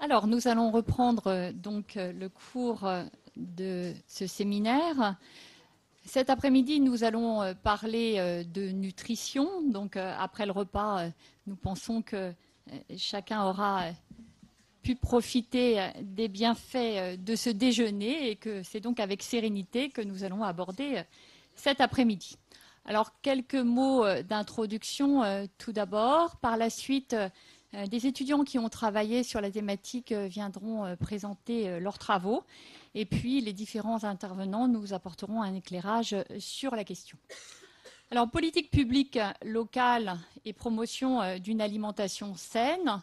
Alors, nous allons reprendre le cours de ce séminaire. Cet après-midi, nous allons parler de nutrition. Donc, après le repas, nous pensons que chacun aura pu profiter des bienfaits de ce déjeuner et que c'est donc avec sérénité que nous allons aborder cet après-midi. Alors, quelques mots d'introduction tout d'abord. Par la suite, des étudiants qui ont travaillé sur la thématique viendront présenter leurs travaux. Et puis, les différents intervenants nous apporteront un éclairage sur la question. Alors, politique publique locale et promotion d'une alimentation saine.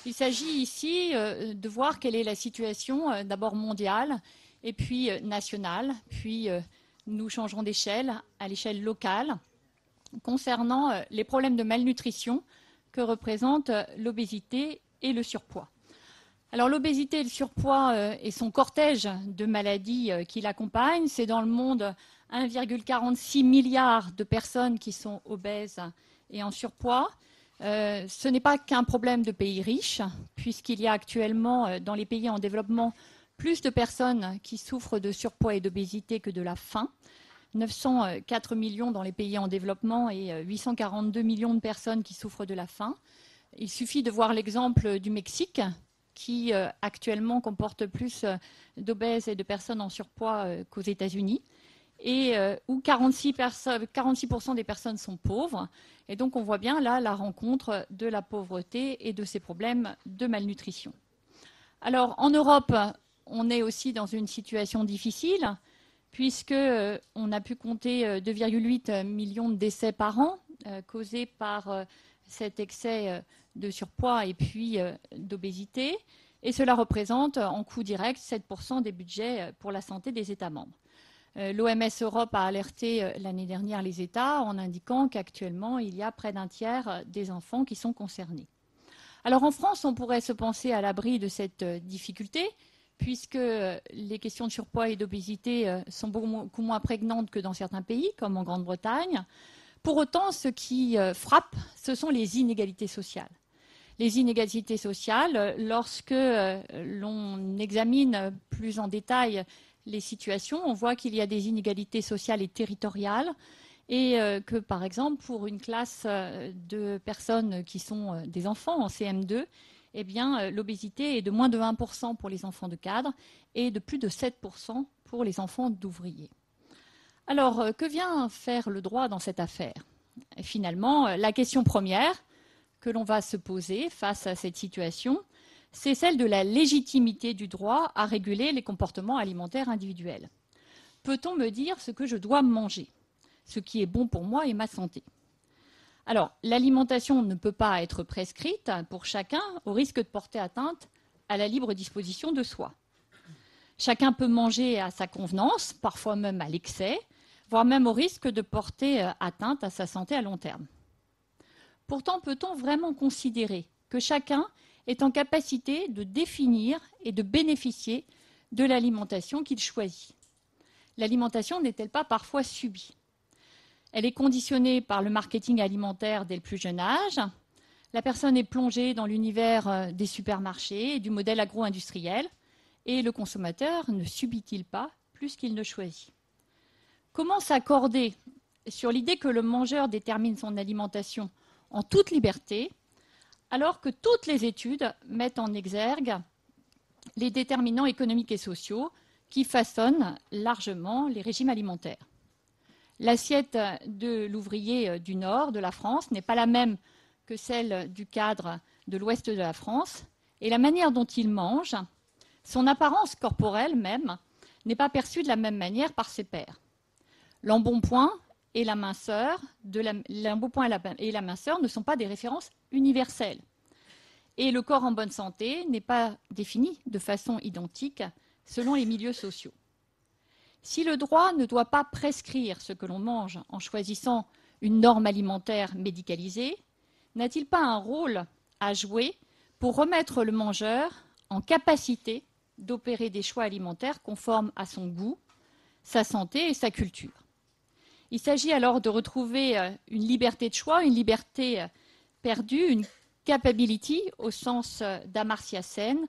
Il s'agit ici de voir quelle est la situation d'abord mondiale et puis nationale, puis nous changerons d'échelle à l'échelle locale concernant les problèmes de malnutrition que représentent l'obésité et le surpoids. Alors l'obésité et le surpoids et son cortège de maladies qui l'accompagnent, c'est dans le monde 1,46 milliard de personnes qui sont obèses et en surpoids. Ce n'est pas qu'un problème de pays riches, puisqu'il y a actuellement dans les pays en développement plus de personnes qui souffrent de surpoids et d'obésité que de la faim. 904 millions dans les pays en développement et 842 millions de personnes qui souffrent de la faim. Il suffit de voir l'exemple du Mexique, qui actuellement comporte plus d'obèses et de personnes en surpoids qu'aux États-Unis, et où 46% des personnes sont pauvres. Et donc on voit bien là la rencontre de la pauvreté et de ces problèmes de malnutrition. Alors en Europe, on est aussi dans une situation difficile, puisqu'on a pu compter 2,8 millions de décès par an causés par cet excès de surpoids et puis d'obésité. Et cela représente en coût direct 7% des budgets pour la santé des États membres. L'OMS Europe a alerté l'année dernière les États en indiquant qu'actuellement, il y a près d'un tiers des enfants qui sont concernés. Alors en France, on pourrait se penser à l'abri de cette difficulté, puisque les questions de surpoids et d'obésité sont beaucoup moins prégnantes que dans certains pays, comme en Grande-Bretagne. Pour autant, ce qui frappe, ce sont les inégalités sociales. Les inégalités sociales, lorsque l'on examine plus en détail les situations, on voit qu'il y a des inégalités sociales et territoriales et que, par exemple, pour une classe de personnes qui sont des enfants en CM2, eh bien, l'obésité est de moins de 1% pour les enfants de cadre et de plus de 7% pour les enfants d'ouvriers. Alors, que vient faire le droit dans cette affaire ? Et finalement, la question première que l'on va se poser face à cette situation, c'est celle de la légitimité du droit à réguler les comportements alimentaires individuels. Peut-on me dire ce que je dois manger, ce qui est bon pour moi et ma santé ? Alors, l'alimentation ne peut pas être prescrite pour chacun au risque de porter atteinte à la libre disposition de soi. Chacun peut manger à sa convenance, parfois même à l'excès, voire même au risque de porter atteinte à sa santé à long terme. Pourtant, peut-on vraiment considérer que chacun est en capacité de définir et de bénéficier de l'alimentation qu'il choisit ? L'alimentation n'est-elle pas parfois subie ? Elle est conditionnée par le marketing alimentaire dès le plus jeune âge. La personne est plongée dans l'univers des supermarchés et du modèle agro-industriel. Et le consommateur ne subit-il pas plus qu'il ne choisit ? Comment s'accorder sur l'idée que le mangeur détermine son alimentation en toute liberté, alors que toutes les études mettent en exergue les déterminants économiques et sociaux qui façonnent largement les régimes alimentaires ? L'assiette de l'ouvrier du nord de la France n'est pas la même que celle du cadre de l'ouest de la France, et la manière dont il mange, son apparence corporelle même, n'est pas perçue de la même manière par ses pairs. L'embonpoint et la minceur ne sont pas des références universelles. Et le corps en bonne santé n'est pas défini de façon identique selon les milieux sociaux. Si le droit ne doit pas prescrire ce que l'on mange en choisissant une norme alimentaire médicalisée, n'a-t-il pas un rôle à jouer pour remettre le mangeur en capacité d'opérer des choix alimentaires conformes à son goût, sa santé et sa culture ? Il s'agit alors de retrouver une liberté de choix, une liberté perdue, une capability au sens d'Amartya Sen,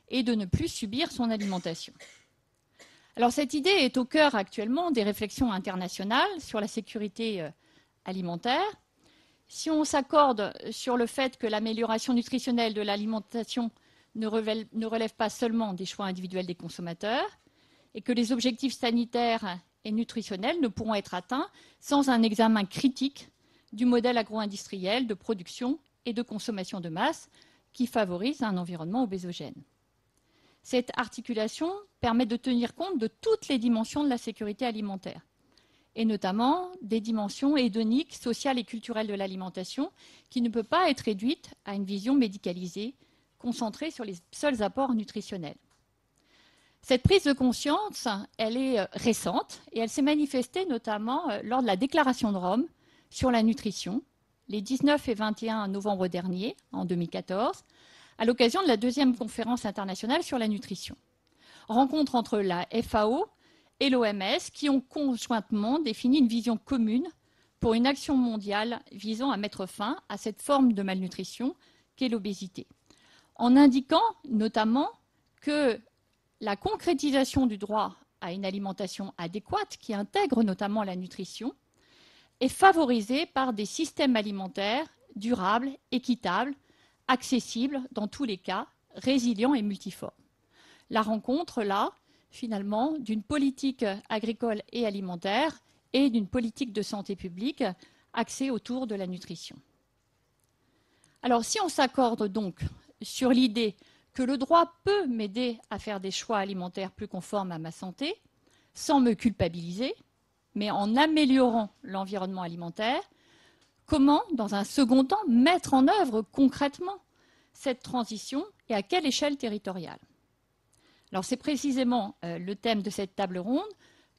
et de ne plus subir son alimentation. Alors cette idée est au cœur actuellement des réflexions internationales sur la sécurité alimentaire. Si on s'accorde sur le fait que l'amélioration nutritionnelle de l'alimentation ne relève pas seulement des choix individuels des consommateurs et que les objectifs sanitaires et nutritionnels ne pourront être atteints sans un examen critique du modèle agro-industriel de production et de consommation de masse qui favorise un environnement obésogène. Cette articulation permet de tenir compte de toutes les dimensions de la sécurité alimentaire, et notamment des dimensions hédoniques, sociales et culturelles de l'alimentation, qui ne peut pas être réduite à une vision médicalisée, concentrée sur les seuls apports nutritionnels. Cette prise de conscience, elle est récente, et elle s'est manifestée notamment lors de la Déclaration de Rome sur la nutrition, les 19 et 21 novembre dernier, en 2014, à l'occasion de la deuxième conférence internationale sur la nutrition. Rencontre entre la FAO et l'OMS qui ont conjointement défini une vision commune pour une action mondiale visant à mettre fin à cette forme de malnutrition qu'est l'obésité, en indiquant notamment que la concrétisation du droit à une alimentation adéquate, qui intègre notamment la nutrition, est favorisée par des systèmes alimentaires durables, équitables, accessibles dans tous les cas, résilients et multiformes. La rencontre, là, finalement, d'une politique agricole et alimentaire et d'une politique de santé publique axée autour de la nutrition. Alors, si on s'accorde donc sur l'idée que le droit peut m'aider à faire des choix alimentaires plus conformes à ma santé, sans me culpabiliser, mais en améliorant l'environnement alimentaire, comment, dans un second temps, mettre en œuvre concrètement cette transition et à quelle échelle territoriale? Alors c'est précisément le thème de cette table ronde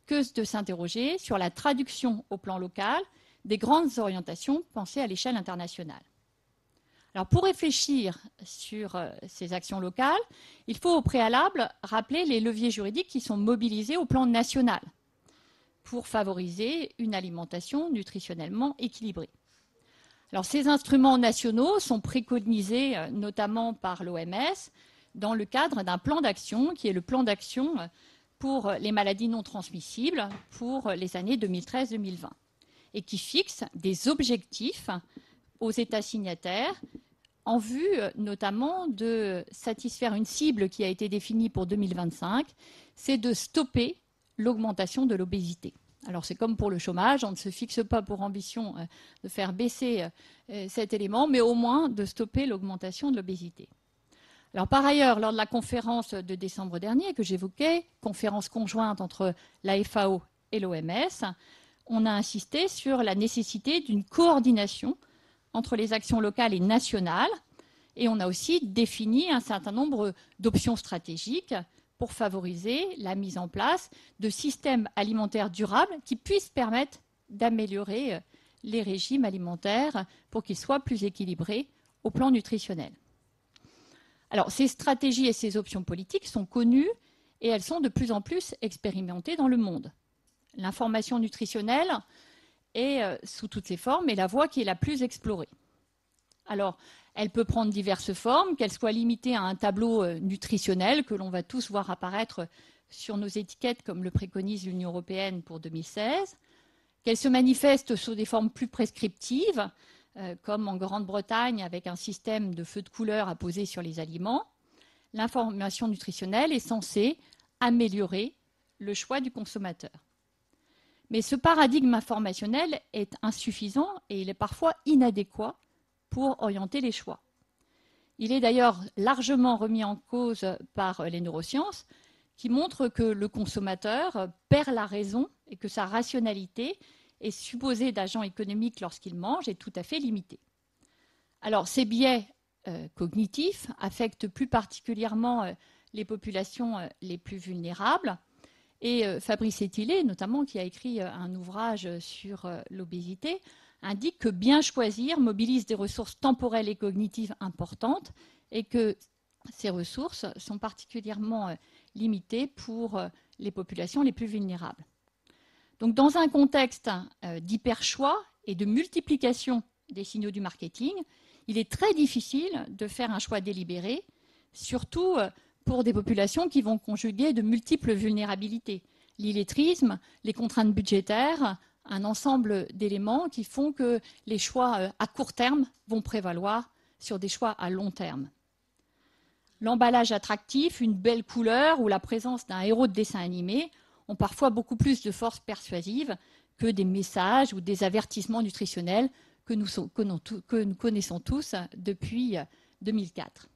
que de s'interroger sur la traduction au plan local des grandes orientations pensées à l'échelle internationale. Alors pour réfléchir sur ces actions locales, il faut au préalable rappeler les leviers juridiques qui sont mobilisés au plan national pour favoriser une alimentation nutritionnellement équilibrée. Alors, ces instruments nationaux sont préconisés notamment par l'OMS dans le cadre d'un plan d'action qui est le plan d'action pour les maladies non transmissibles pour les années 2013-2020 et qui fixe des objectifs aux États signataires en vue notamment de satisfaire une cible qui a été définie pour 2025, c'est de stopper l'augmentation de l'obésité. Alors c'est comme pour le chômage, on ne se fixe pas pour ambition de faire baisser cet élément, mais au moins de stopper l'augmentation de l'obésité. Alors par ailleurs, lors de la conférence de décembre dernier que j'évoquais, conférence conjointe entre la FAO et l'OMS, on a insisté sur la nécessité d'une coordination entre les actions locales et nationales, et on a aussi défini un certain nombre d'options stratégiques pour favoriser la mise en place de systèmes alimentaires durables qui puissent permettre d'améliorer les régimes alimentaires pour qu'ils soient plus équilibrés au plan nutritionnel. Alors, ces stratégies et ces options politiques sont connues et elles sont de plus en plus expérimentées dans le monde. L'information nutritionnelle est, sous toutes ses formes, la voie qui est la plus explorée. Alors, elle peut prendre diverses formes, qu'elle soit limitée à un tableau nutritionnel que l'on va tous voir apparaître sur nos étiquettes comme le préconise l'Union européenne pour 2016, qu'elle se manifeste sous des formes plus prescriptives, comme en Grande-Bretagne avec un système de feux de couleur à poser sur les aliments. L'information nutritionnelle est censée améliorer le choix du consommateur. Mais ce paradigme informationnel est insuffisant et il est parfois inadéquat pour orienter les choix. Il est d'ailleurs largement remis en cause par les neurosciences qui montrent que le consommateur perd la raison et que sa rationalité est supposée d'agent économique lorsqu'il mange est tout à fait limitée. Alors ces biais cognitifs affectent plus particulièrement les populations les plus vulnérables et Fabrice Ettilé, notamment, qui a écrit un ouvrage sur l'obésité, indique que bien choisir mobilise des ressources temporelles et cognitives importantes et que ces ressources sont particulièrement limitées pour les populations les plus vulnérables. Donc, dans un contexte d'hyperchoix et de multiplication des signaux du marketing, il est très difficile de faire un choix délibéré, surtout pour des populations qui vont conjuguer de multiples vulnérabilités. L'illettrisme, les contraintes budgétaires, un ensemble d'éléments qui font que les choix à court terme vont prévaloir sur des choix à long terme. L'emballage attractif, une belle couleur ou la présence d'un héros de dessin animé ont parfois beaucoup plus de force persuasive que des messages ou des avertissements nutritionnels que nous connaissons tous depuis 2004.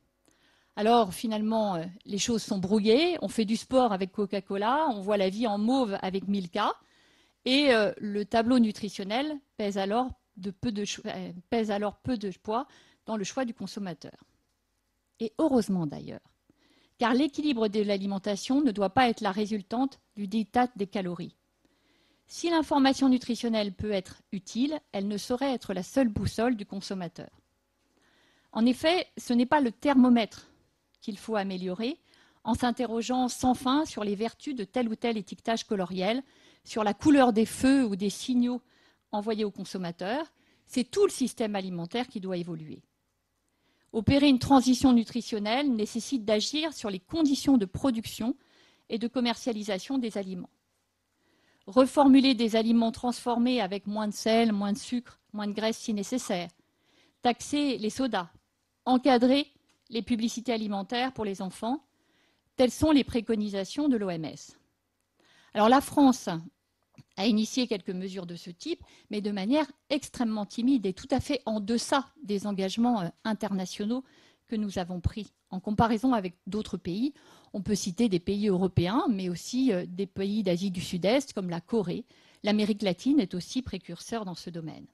Alors finalement, les choses sont brouillées, on fait du sport avec Coca-Cola, on voit la vie en mauve avec Milka, et le tableau nutritionnel pèse alors peu de poids dans le choix du consommateur. Et heureusement d'ailleurs, car l'équilibre de l'alimentation ne doit pas être la résultante du diktat des calories. Si l'information nutritionnelle peut être utile, elle ne saurait être la seule boussole du consommateur. En effet, ce n'est pas le thermomètre qu'il faut améliorer en s'interrogeant sans fin sur les vertus de tel ou tel étiquetage coloriel, sur la couleur des feux ou des signaux envoyés aux consommateurs. C'est tout le système alimentaire qui doit évoluer. Opérer une transition nutritionnelle nécessite d'agir sur les conditions de production et de commercialisation des aliments. Reformuler des aliments transformés avec moins de sel, moins de sucre, moins de graisse si nécessaire. Taxer les sodas. Encadrer les publicités alimentaires pour les enfants. Telles sont les préconisations de l'OMS. Alors la France a initié quelques mesures de ce type, mais de manière extrêmement timide et tout à fait en deçà des engagements internationaux que nous avons pris en comparaison avec d'autres pays. On peut citer des pays européens, mais aussi des pays d'Asie du Sud-Est, comme la Corée. L'Amérique latine est aussi précurseur dans ce domaine.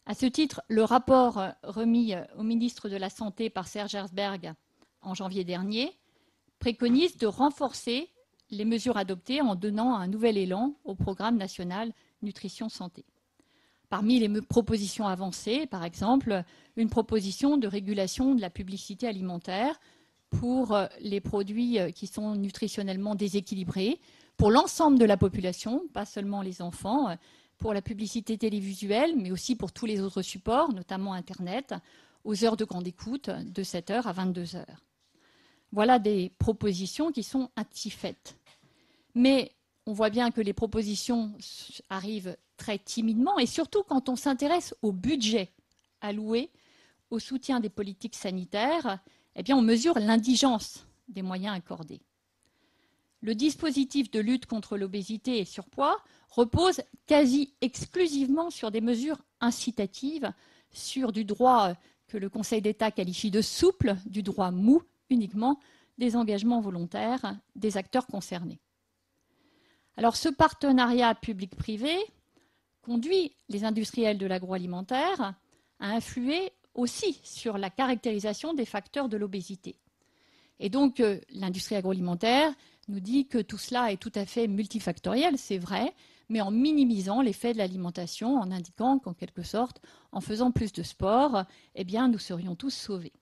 À ce titre, le rapport remis au ministre de la Santé par Serge Herzberg en janvier dernier préconise de renforcer les mesures adoptées en donnant un nouvel élan au programme national Nutrition Santé. Parmi les propositions avancées, par exemple, une proposition de régulation de la publicité alimentaire pour les produits qui sont nutritionnellement déséquilibrés, pour l'ensemble de la population, pas seulement les enfants, pour la publicité télévisuelle, mais aussi pour tous les autres supports, notamment Internet, aux heures de grande écoute, de 7h à 22h. Voilà des propositions qui sont ainsi faites. Mais on voit bien que les propositions arrivent très timidement, et surtout quand on s'intéresse au budget alloué au soutien des politiques sanitaires, eh bien on mesure l'indigence des moyens accordés. Le dispositif de lutte contre l'obésité et le surpoids repose quasi exclusivement sur des mesures incitatives, sur du droit que le Conseil d'État qualifie de souple, du droit mou uniquement, des engagements volontaires des acteurs concernés. Alors ce partenariat public-privé conduit les industriels de l'agroalimentaire à influer aussi sur la caractérisation des facteurs de l'obésité. Et donc l'industrie agroalimentaire nous dit que tout cela est tout à fait multifactoriel, c'est vrai, mais en minimisant l'effet de l'alimentation, en indiquant qu'en quelque sorte, en faisant plus de sport, eh bien, nous serions tous sauvés.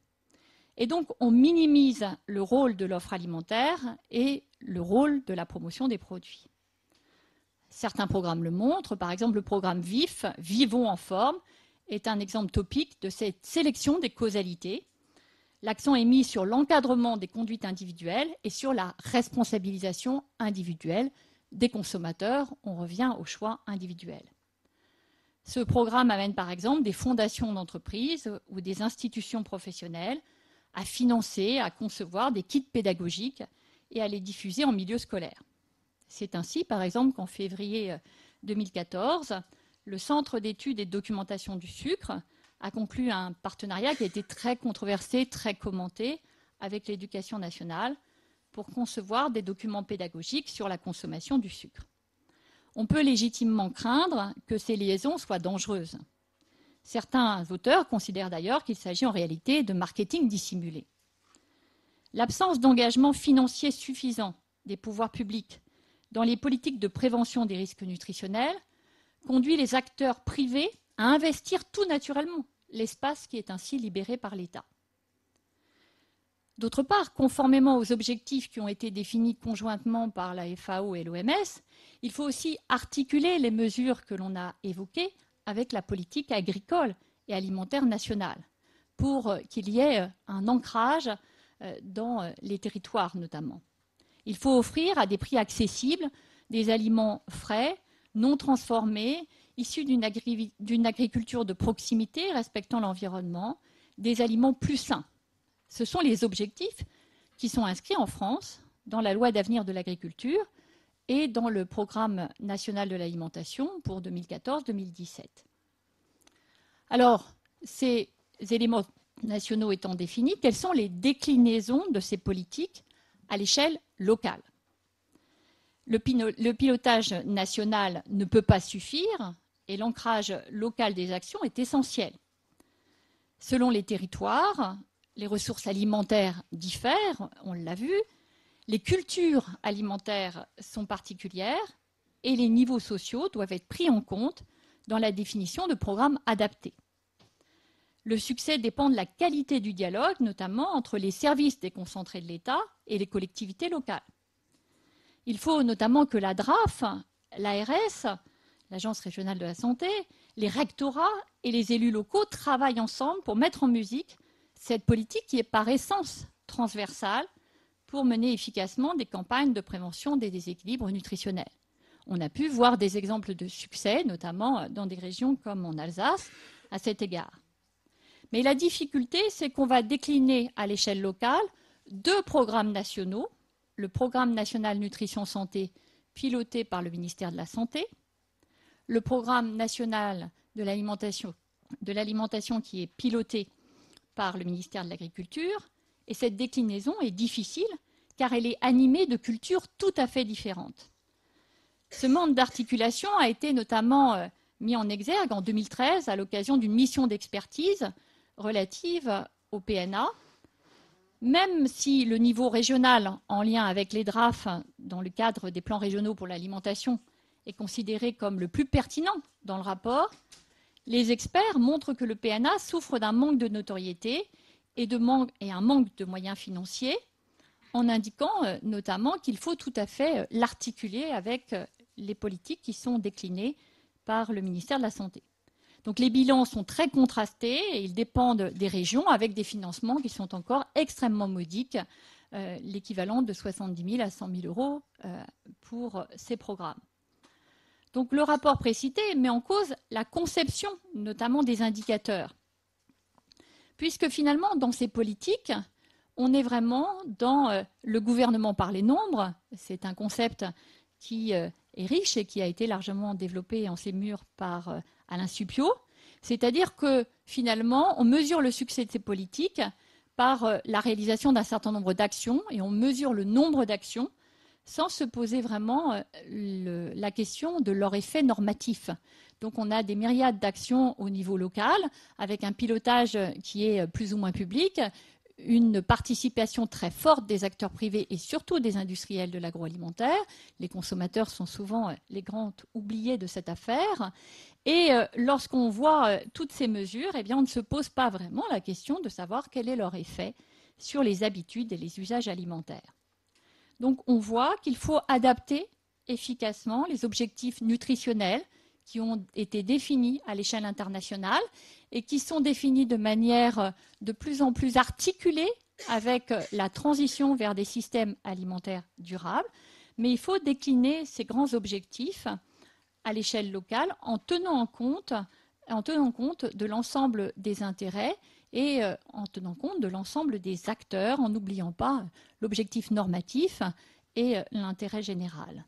Et donc, on minimise le rôle de l'offre alimentaire et le rôle de la promotion des produits. Certains programmes le montrent, par exemple le programme VIF, Vivons en forme, est un exemple topique de cette sélection des causalités. L'accent est mis sur l'encadrement des conduites individuelles et sur la responsabilisation individuelle des consommateurs. On revient au choix individuel. Ce programme amène par exemple des fondations d'entreprises ou des institutions professionnelles à financer, à concevoir des kits pédagogiques et à les diffuser en milieu scolaire. C'est ainsi, par exemple, qu'en février 2014, le Centre d'études et de documentation du sucre a conclu un partenariat qui a été très controversé, très commenté avec l'Éducation nationale pour concevoir des documents pédagogiques sur la consommation du sucre. On peut légitimement craindre que ces liaisons soient dangereuses. Certains auteurs considèrent d'ailleurs qu'il s'agit en réalité de marketing dissimulé. L'absence d'engagement financier suffisant des pouvoirs publics dans les politiques de prévention des risques nutritionnels conduit les acteurs privés à investir tout naturellement l'espace qui est ainsi libéré par l'État. D'autre part, conformément aux objectifs qui ont été définis conjointement par la FAO et l'OMS, il faut aussi articuler les mesures que l'on a évoquées avec la politique agricole et alimentaire nationale pour qu'il y ait un ancrage dans les territoires notamment. Il faut offrir à des prix accessibles des aliments frais, non transformés, issus d'une agriculture de proximité respectant l'environnement, des aliments plus sains. Ce sont les objectifs qui sont inscrits en France dans la loi d'avenir de l'agriculture et dans le programme national de l'alimentation pour 2014-2017. Alors, ces éléments nationaux étant définis, quelles sont les déclinaisons de ces politiques à l'échelle locale? Le pilotage national ne peut pas suffire et l'ancrage local des actions est essentiel. Selon les territoires, les ressources alimentaires diffèrent, on l'a vu, les cultures alimentaires sont particulières et les niveaux sociaux doivent être pris en compte dans la définition de programmes adaptés. Le succès dépend de la qualité du dialogue, notamment entre les services déconcentrés de l'État et les collectivités locales. Il faut notamment que la DRAF, l'ARS, l'Agence régionale de la santé, les rectorats et les élus locaux travaillent ensemble pour mettre en musique cette politique qui est par essence transversale pour mener efficacement des campagnes de prévention des déséquilibres nutritionnels. On a pu voir des exemples de succès, notamment dans des régions comme en Alsace, à cet égard. Mais la difficulté, c'est qu'on va décliner à l'échelle locale 2 programmes nationaux, le programme national nutrition santé piloté par le ministère de la Santé, le programme national de l'alimentation qui est piloté par le ministère de l'Agriculture, et cette déclinaison est difficile car elle est animée de cultures tout à fait différentes. Ce manque d'articulation a été notamment mis en exergue en 2013 à l'occasion d'une mission d'expertise relative au PNA. Même si le niveau régional, en lien avec les DRAF, dans le cadre des plans régionaux pour l'alimentation, est considéré comme le plus pertinent dans le rapport, les experts montrent que le PNA souffre d'un manque de notoriété et un manque de moyens financiers, en indiquant notamment qu'il faut tout à fait l'articuler avec les politiques qui sont déclinées par le ministère de la Santé. Donc les bilans sont très contrastés et ils dépendent des régions avec des financements qui sont encore extrêmement modiques, l'équivalent de 70 000 à 100 000 euros pour ces programmes. Donc le rapport précité met en cause la conception notamment des indicateurs, puisque finalement dans ces politiques, on est vraiment dans le gouvernement par les nombres. C'est un concept qui est riche et qui a été largement développé en ces murs par Alain Supiot. C'est-à-dire que finalement, on mesure le succès de ces politiques par la réalisation d'un certain nombre d'actions et on mesure le nombre d'actions sans se poser vraiment la question de leur effet normatif. Donc on a des myriades d'actions au niveau local avec un pilotage qui est plus ou moins public, une participation très forte des acteurs privés et surtout des industriels de l'agroalimentaire. Les consommateurs sont souvent les grands oubliés de cette affaire. Et lorsqu'on voit toutes ces mesures, eh bien, on ne se pose pas vraiment la question de savoir quel est leur effet sur les habitudes et les usages alimentaires. Donc on voit qu'il faut adapter efficacement les objectifs nutritionnels qui ont été définis à l'échelle internationale et qui sont définis de manière de plus en plus articulée avec la transition vers des systèmes alimentaires durables. Mais il faut décliner ces grands objectifs à l'échelle locale en tenant compte de l'ensemble des intérêts et en tenant compte de l'ensemble des acteurs, en n'oubliant pas l'objectif normatif et l'intérêt général.